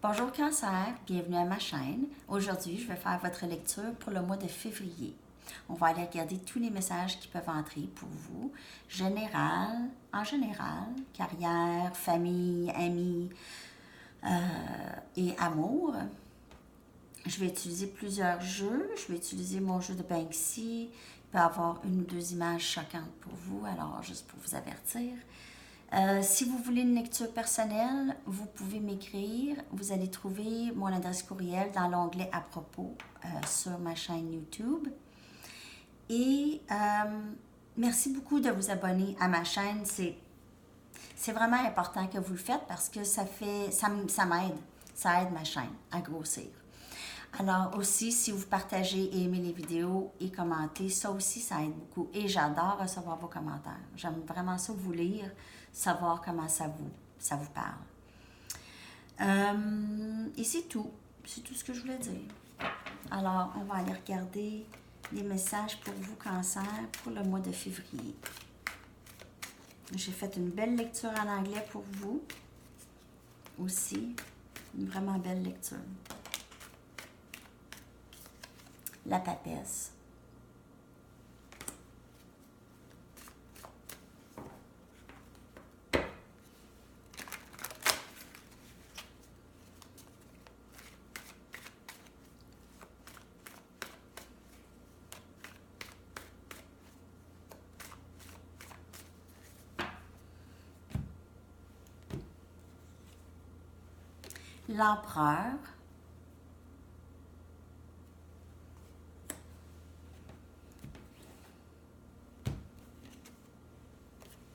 Bonjour Cancer, bienvenue à ma chaîne. Aujourd'hui, je vais faire votre lecture pour le mois de février. On va aller regarder tous les messages qui peuvent entrer pour vous. En général, carrière, famille, amis et amour. Je vais utiliser plusieurs jeux. Je vais utiliser mon jeu de Banksy. Il peut y avoir une ou deux images choquantes pour vous, alors juste pour vous avertir. Si vous voulez une lecture personnelle, vous pouvez m'écrire. Vous allez trouver mon adresse courriel dans l'onglet à propos sur ma chaîne YouTube. Et merci beaucoup de vous abonner à ma chaîne. C'est vraiment important que vous le faites parce que ça m'aide. Ça aide ma chaîne à grossir. Alors aussi, si vous partagez et aimez les vidéos et commentez, ça aussi, ça aide beaucoup. Et j'adore recevoir vos commentaires. J'aime vraiment ça vous lire, savoir comment ça vous parle. Et c'est tout. C'est tout ce que je voulais dire. Alors, on va aller regarder les messages pour vous, Cancer, pour le mois de février. J'ai fait une belle lecture en anglais pour vous. Aussi, une vraiment belle lecture. La papesse. L'empereur.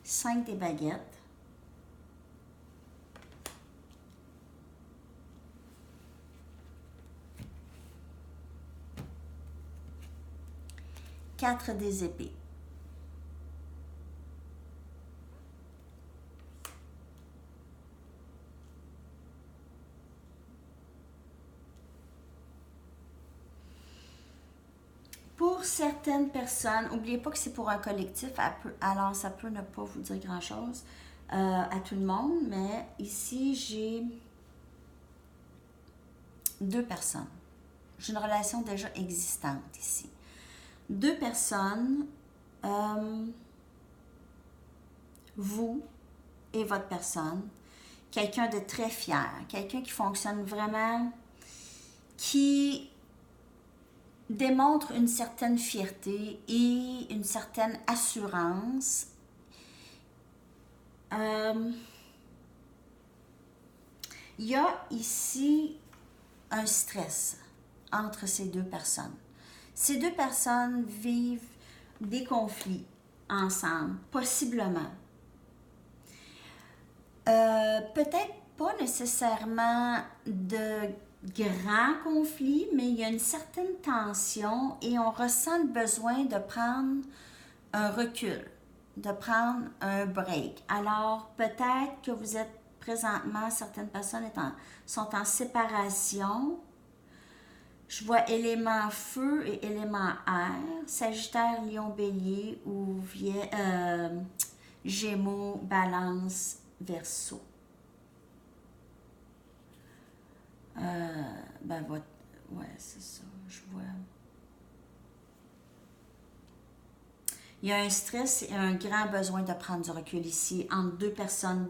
Cinq des baguettes. Quatre des épées. Pour certaines personnes, n'oubliez pas que c'est pour un collectif, alors ça peut ne pas vous dire grand-chose à tout le monde, mais ici, j'ai deux personnes. J'ai une relation déjà existante ici. Deux personnes, vous et votre personne, quelqu'un de très fier, quelqu'un qui fonctionne vraiment, qui démontre une certaine fierté et une certaine assurance. Il y a ici un stress entre ces deux personnes. Ces deux personnes vivent des conflits ensemble, possiblement. Peut-être pas nécessairement de grands conflits, mais il y a une certaine tension et on ressent le besoin de prendre un recul, de prendre un break. Alors, peut-être que vous êtes présentement, certaines personnes sont en séparation. Je vois élément feu et élément air, Sagittaire, Lion, Bélier ou Gémeaux, Balance, Verseau. Ouais, c'est ça, je vois. Il y a un stress et un grand besoin de prendre du recul ici entre deux personnes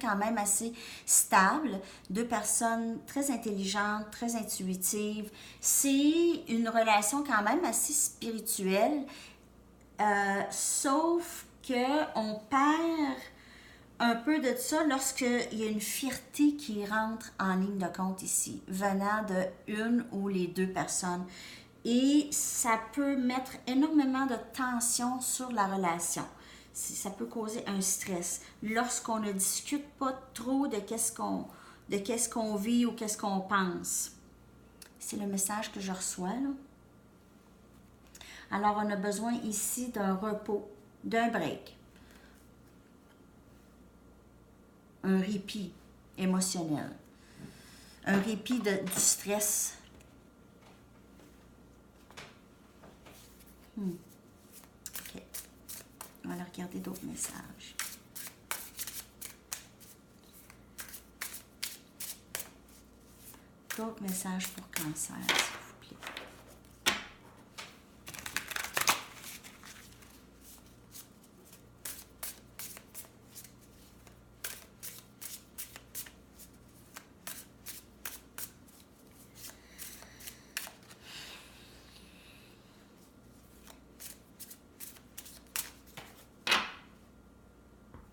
quand même assez stables, deux personnes très intelligentes, très intuitives. C'est une relation quand même assez spirituelle, sauf qu'on perd un peu de ça lorsqu'il y a une fierté qui rentre en ligne de compte ici, venant de une ou les deux personnes. Et ça peut mettre énormément de tension sur la relation. Ça peut causer un stress. Lorsqu'on ne discute pas trop de qu'est-ce qu'on vit ou qu'est-ce qu'on pense. C'est le message que je reçois, là. Alors, on a besoin ici d'un repos, d'un break. Un répit émotionnel. Un répit du stress. OK. On va aller regarder d'autres messages. D'autres messages pour Cancer, s'il vous plaît.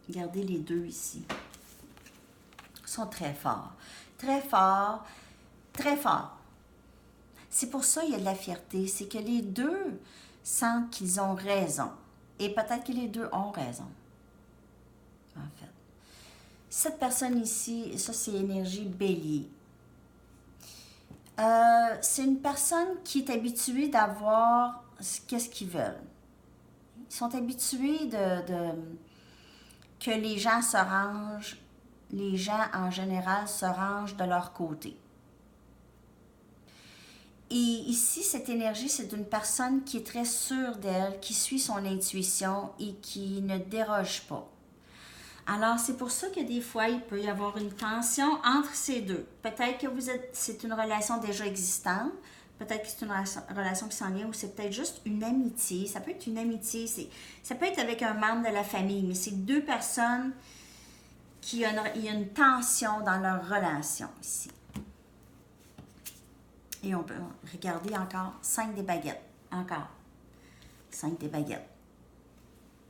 Regardez les deux ici. Ils sont très forts. Très forts. Très forts. C'est pour ça qu'il y a de la fierté. C'est que les deux sentent qu'ils ont raison. Et peut-être que les deux ont raison. En fait. Cette personne ici, ça c'est énergie bélier. C'est une personne qui est habituée d'avoir qu'est-ce qu'ils veulent. Ils sont habitués que les gens se rangent, les gens en général se rangent de leur côté. Et ici, cette énergie, c'est une personne qui est très sûre d'elle, qui suit son intuition et qui ne déroge pas. Alors, c'est pour ça que des fois, il peut y avoir une tension entre ces deux. Peut-être que c'est une relation déjà existante, peut-être que c'est une relation qui s'en vient ou c'est peut-être juste une amitié. Ça peut être une amitié, ça peut être avec un membre de la famille, mais c'est deux personnes il y a une tension dans leur relation ici. Et on peut regarder encore 5 des baguettes. Encore. 5 des baguettes.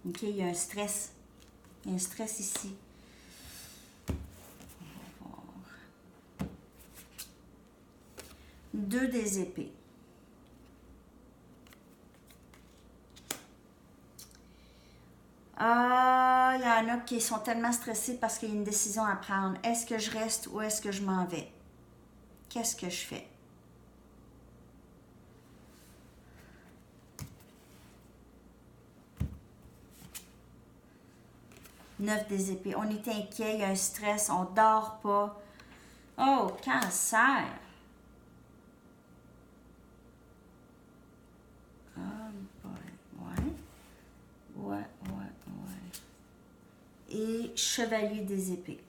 OK, il y a un stress. Il y a un stress ici. On va voir. 2 des épées. Ah, il y en a qui sont tellement stressés parce qu'il y a une décision à prendre. Est-ce que je reste ou est-ce que je m'en vais? Qu'est-ce que je fais? Neuf des épées. On est inquiet, il y a un stress, on ne dort pas. Oh, Cancer! Ouais. Et Chevalier des épées.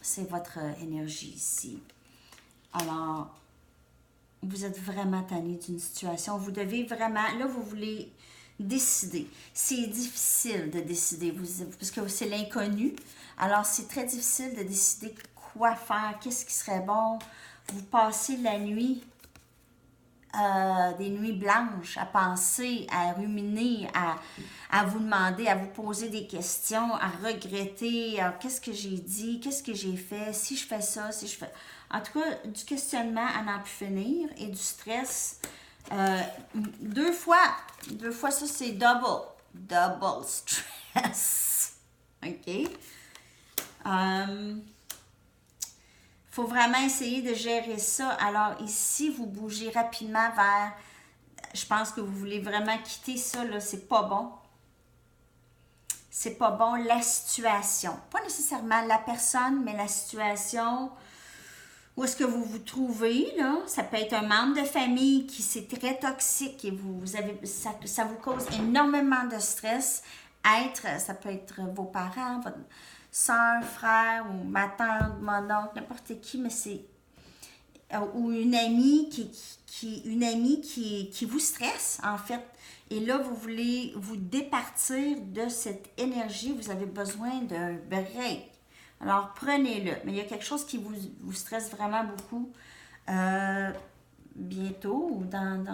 C'est votre énergie ici. Alors, vous êtes vraiment tanné d'une situation. Vous devez vraiment, là, vous voulez décider. C'est difficile de décider, parce que c'est l'inconnu. Alors, c'est très difficile de décider quoi faire, qu'est-ce qui serait bon. Vous passez la nuit, des nuits blanches, à penser, à ruminer, à vous demander, à vous poser des questions, à regretter, qu'est-ce que j'ai dit, qu'est-ce que j'ai fait, si je fais ça, si je fais... En tout cas, du questionnement à n'en plus finir et du stress. 2 fois, ça c'est double stress. OK? Faut vraiment essayer de gérer ça. Alors ici, vous bougez rapidement vers... Je pense que vous voulez vraiment quitter ça, là. C'est pas bon. C'est pas bon, la situation. Pas nécessairement la personne, mais la situation... Où est-ce que vous vous trouvez, là? Ça peut être un membre de famille qui c'est très toxique et ça vous cause énormément de stress. Ça peut être vos parents, votre soeur, frère, ou ma tante, mon oncle, n'importe qui, mais c'est... Ou une amie qui vous stresse, en fait. Et là, vous voulez vous départir de cette énergie. Vous avez besoin d'un break. Alors, prenez-le. Mais il y a quelque chose qui vous stresse vraiment beaucoup bientôt ou dans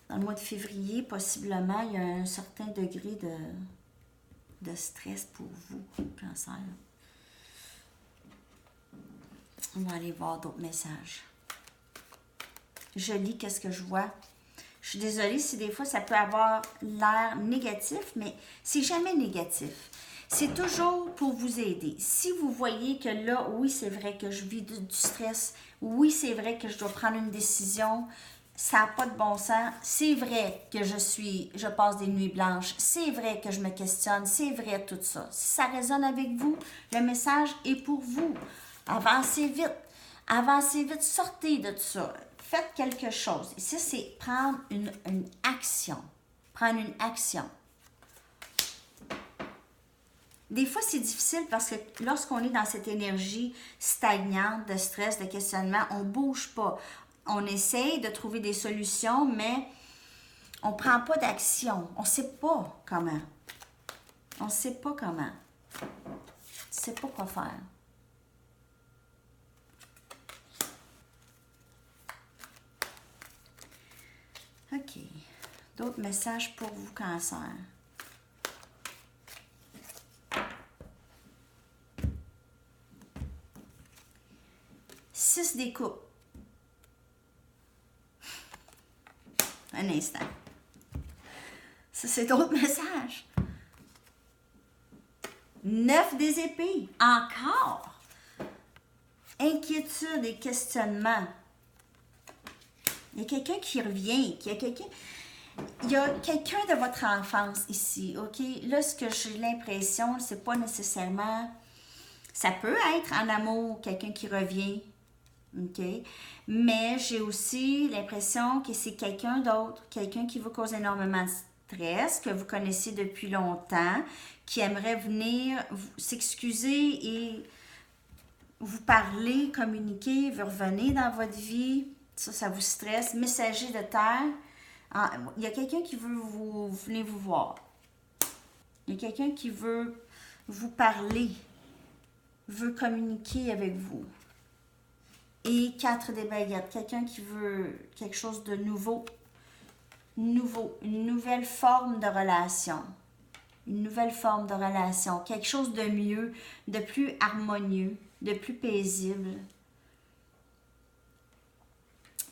le mois de février, possiblement, il y a un certain degré de stress pour vous, Cancer. On va aller voir d'autres messages. Je lis qu'est-ce que je vois. Je suis désolée si des fois ça peut avoir l'air négatif, mais c'est jamais négatif. C'est toujours pour vous aider. Si vous voyez que là, oui, c'est vrai que je vis du stress, oui, c'est vrai que je dois prendre une décision, ça n'a pas de bon sens, c'est vrai que je passe des nuits blanches, c'est vrai que je me questionne, c'est vrai tout ça. Si ça résonne avec vous, le message est pour vous. Avancez vite, sortez de tout ça. Faites quelque chose. Ici, c'est prendre une action. Prendre une action. Des fois, c'est difficile parce que lorsqu'on est dans cette énergie stagnante de stress, de questionnement, on ne bouge pas. On essaye de trouver des solutions, mais on ne prend pas d'action. On ne sait pas comment. On ne sait pas comment. On ne sait pas quoi faire. OK. D'autres messages pour vous, Cancer. Six des coupes. Un instant. Ça, c'est d'autres messages. 9 des épées. Encore. Inquiétude et questionnement. Il y a quelqu'un qui revient. Il y a quelqu'un de votre enfance ici, OK? Là, ce que j'ai l'impression, c'est pas nécessairement... Ça peut être en amour, quelqu'un qui revient, OK? Mais j'ai aussi l'impression que c'est quelqu'un d'autre, quelqu'un qui vous cause énormément de stress, que vous connaissez depuis longtemps, qui aimerait venir s'excuser et vous parler, communiquer, vous revenez dans votre vie. Ça vous stresse. Messager de terre. Il y a quelqu'un qui veut venir vous voir. Il y a quelqu'un qui veut vous parler, veut communiquer avec vous. Et 4 des baguettes. Quelqu'un qui veut quelque chose de nouveau. Une nouvelle forme de relation. Une nouvelle forme de relation. Quelque chose de mieux, de plus harmonieux, de plus paisible.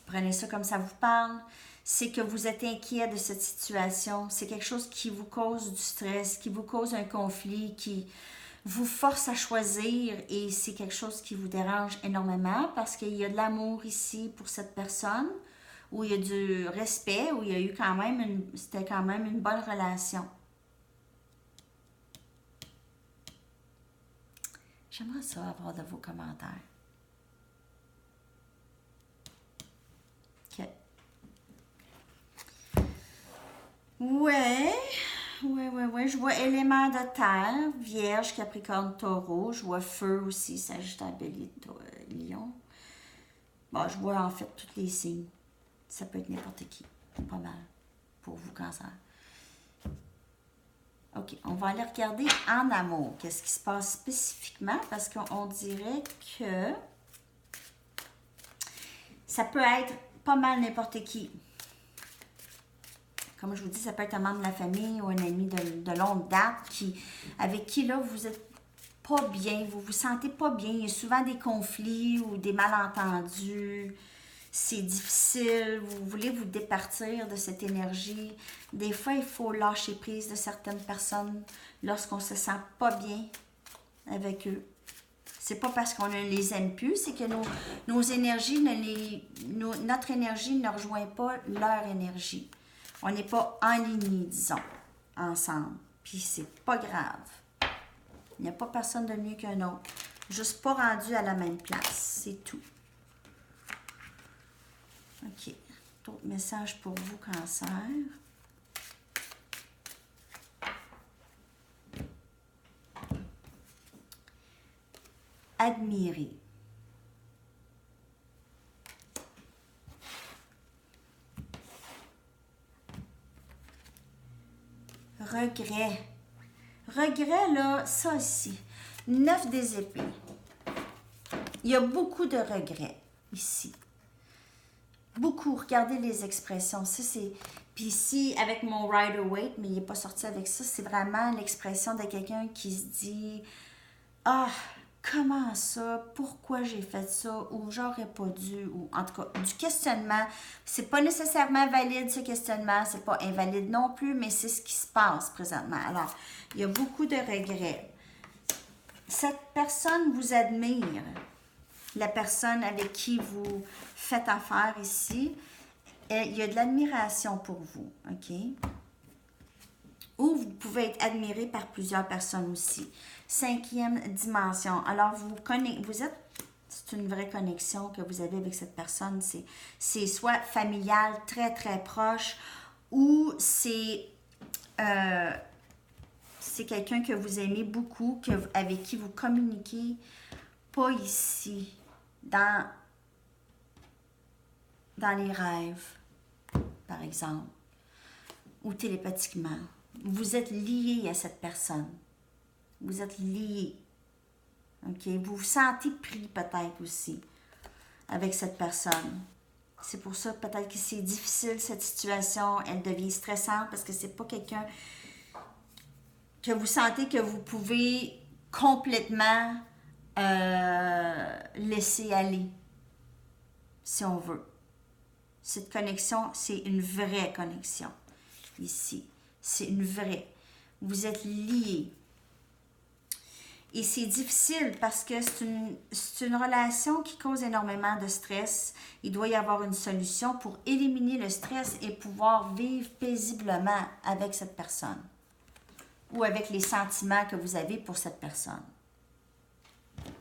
Prenez ça comme ça vous parle. C'est que vous êtes inquiet de cette situation. C'est quelque chose qui vous cause du stress, qui vous cause un conflit, qui vous force à choisir et c'est quelque chose qui vous dérange énormément parce qu'il y a de l'amour ici pour cette personne, où il y a du respect, où il y a eu quand même c'était quand même une bonne relation. J'aimerais ça avoir de vos commentaires. OK. Ouais. Je vois éléments de terre, Vierge, Capricorne, Taureau. Je vois feu aussi, Sagittaire, Bélier, Lion. Bon, je vois en fait tous les signes. Ça peut être n'importe qui. Pas mal. Pour vous, Cancer. OK, on va aller regarder en amour. Qu'est-ce qui se passe spécifiquement? Parce qu'on dirait que ça peut être pas mal n'importe qui. Comme je vous dis, ça peut être un membre de la famille ou un ami de longue date avec qui, là, vous êtes pas bien, vous vous sentez pas bien. Il y a souvent des conflits ou des malentendus. C'est difficile. Vous voulez vous départir de cette énergie. Des fois, il faut lâcher prise de certaines personnes lorsqu'on se sent pas bien avec eux. C'est pas parce qu'on ne les aime plus, c'est que nos énergies, notre énergie ne rejoint pas leur énergie. On n'est pas alignés, disons, ensemble. Puis c'est pas grave. Il n'y a pas personne de mieux qu'un autre. Juste pas rendu à la même place. C'est tout. OK. D'autres messages pour vous, Cancer. Admirer. Regret. Regret, là, ça ici. 9 des épées. Il y a beaucoup de regrets ici. Beaucoup. Regardez les expressions. Ça, c'est... Puis ici, avec mon Rider-Waite, mais il n'est pas sorti avec ça, c'est vraiment l'expression de quelqu'un qui se dit « Ah, comment ça? Pourquoi j'ai fait ça? Ou j'aurais pas dû? » Ou en tout cas, du questionnement. C'est pas nécessairement valide, ce questionnement. C'est pas invalide non plus, mais c'est ce qui se passe présentement. Alors, il y a beaucoup de regrets. Cette personne vous admire. La personne avec qui vous faites affaire ici, il y a de l'admiration pour vous, OK? Ou vous pouvez être admiré par plusieurs personnes aussi. 5e dimension. Alors, c'est une vraie connexion que vous avez avec cette personne. C'est soit familial, très, très proche, ou c'est c'est quelqu'un que vous aimez beaucoup, avec qui vous communiquez, pas ici, dans les rêves, par exemple, ou télépathiquement. Vous êtes lié à cette personne. Vous êtes lié. OK? Vous vous sentez pris peut-être aussi avec cette personne. C'est pour ça peut-être que c'est difficile cette situation. Elle devient stressante parce que c'est pas quelqu'un que vous sentez que vous pouvez complètement laisser aller, si on veut. Cette connexion, c'est une vraie connexion. Ici, c'est une vraie. Vous êtes liés. Et c'est difficile parce que c'est une relation qui cause énormément de stress. Il doit y avoir une solution pour éliminer le stress et pouvoir vivre paisiblement avec cette personne. Ou avec les sentiments que vous avez pour cette personne.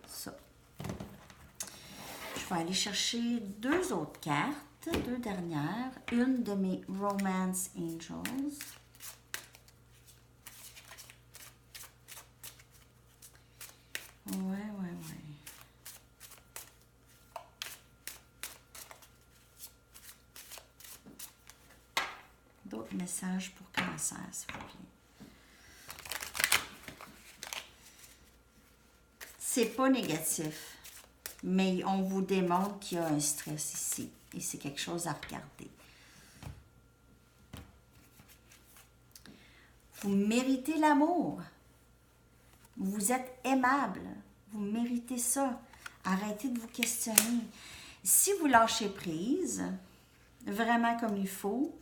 Ça. Je vais aller chercher 2 autres cartes, 2 dernières. Une de mes Romance Angels. Ouais. D'autres messages pour Cancer, s'il vous plaît. C'est pas négatif, mais on vous démontre qu'il y a un stress ici. Et c'est quelque chose à regarder. Vous méritez l'amour. Vous êtes aimable. Vous méritez ça. Arrêtez de vous questionner. Si vous lâchez prise, vraiment comme il faut,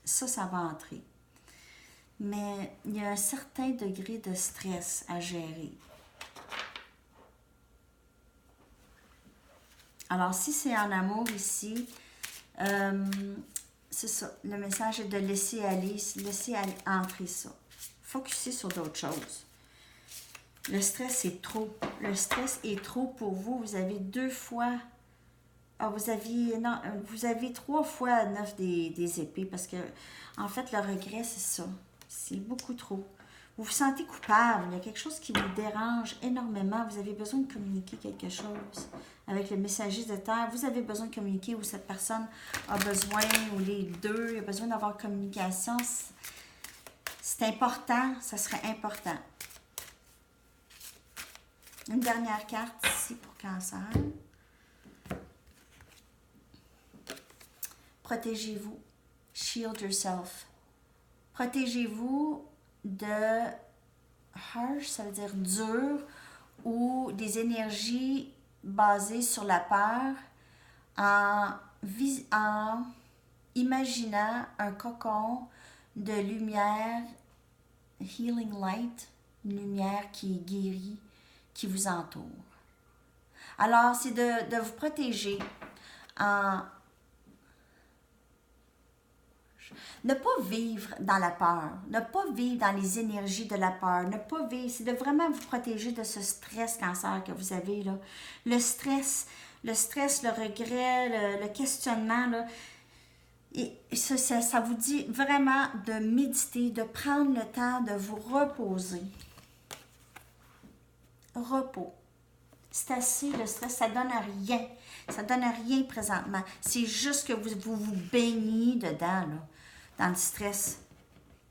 ça va entrer. Mais il y a un certain degré de stress à gérer. Alors, si c'est en amour ici, c'est ça. Le message est de laisser entrer ça. Focuser sur d'autres choses. Le stress est trop. Le stress est trop pour vous. Vous avez 2 fois... vous avez 3 fois 9 des épées parce que, en fait, le regret, c'est ça. C'est beaucoup trop. Vous vous sentez coupable. Il y a quelque chose qui vous dérange énormément. Vous avez besoin de communiquer quelque chose avec le messager de terre. Vous avez besoin de communiquer ou cette personne a besoin, ou les deux, il a besoin d'avoir communication. C'est important. Ça serait important. Une dernière carte ici pour Cancer. Protégez-vous. Shield yourself. Protégez-vous de harsh, ça veut dire dur, ou des énergies basées sur la peur en imaginant un cocon de lumière, healing light, une lumière qui guérit, qui vous entoure. Alors, c'est de vous protéger en... Ne pas vivre dans la peur, ne pas vivre dans les énergies de la peur, ne pas vivre, c'est de vraiment vous protéger de ce stress Cancer que vous avez là. Le stress, le regret, le questionnement, là. Et ça vous dit vraiment de méditer, de prendre le temps de vous reposer. Repos. C'est assez, le stress, ça donne rien. Ça donne rien présentement. C'est juste que vous baignez dedans, là, dans le stress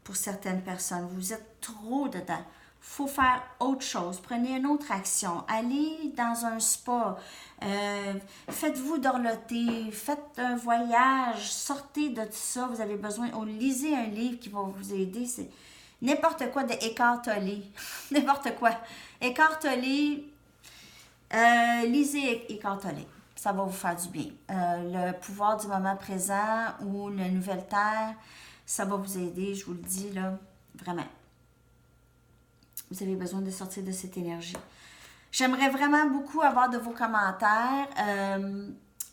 pour certaines personnes. Vous êtes trop dedans. Il faut faire autre chose. Prenez une autre action. Allez dans un spa. Faites-vous dorloter. Faites un voyage. Sortez de tout ça. Vous avez besoin. Lisez un livre qui va vous aider. C'est n'importe quoi de Eckhart Tolle. N'importe quoi. Eckhart Tolle. Lisez Eckhart Tolle. Ça va vous faire du bien. Le pouvoir du moment présent ou la nouvelle terre, ça va vous aider, je vous le dis là, vraiment. Vous avez besoin de sortir de cette énergie. J'aimerais vraiment beaucoup avoir de vos commentaires.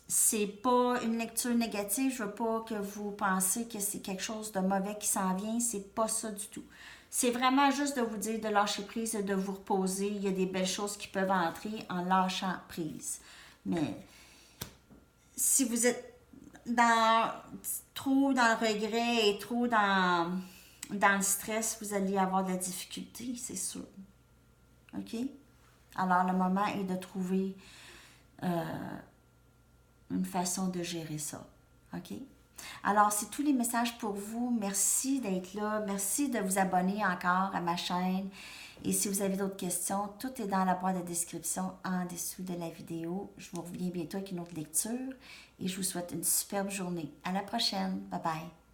C'est pas une lecture négative. Je veux pas que vous pensiez que c'est quelque chose de mauvais qui s'en vient. C'est pas ça du tout. C'est vraiment juste de vous dire de lâcher prise et de vous reposer. Il y a des belles choses qui peuvent entrer en lâchant prise. Mais si vous êtes dans, trop dans le regret et trop dans le stress, vous allez avoir de la difficulté, c'est sûr. OK? Alors, le moment est de trouver une façon de gérer ça. OK? Alors, c'est tous les messages pour vous. Merci d'être là. Merci de vous abonner encore à ma chaîne. Et si vous avez d'autres questions, tout est dans la boîte de description en dessous de la vidéo. Je vous reviens bientôt avec une autre lecture et je vous souhaite une superbe journée. À la prochaine. Bye bye.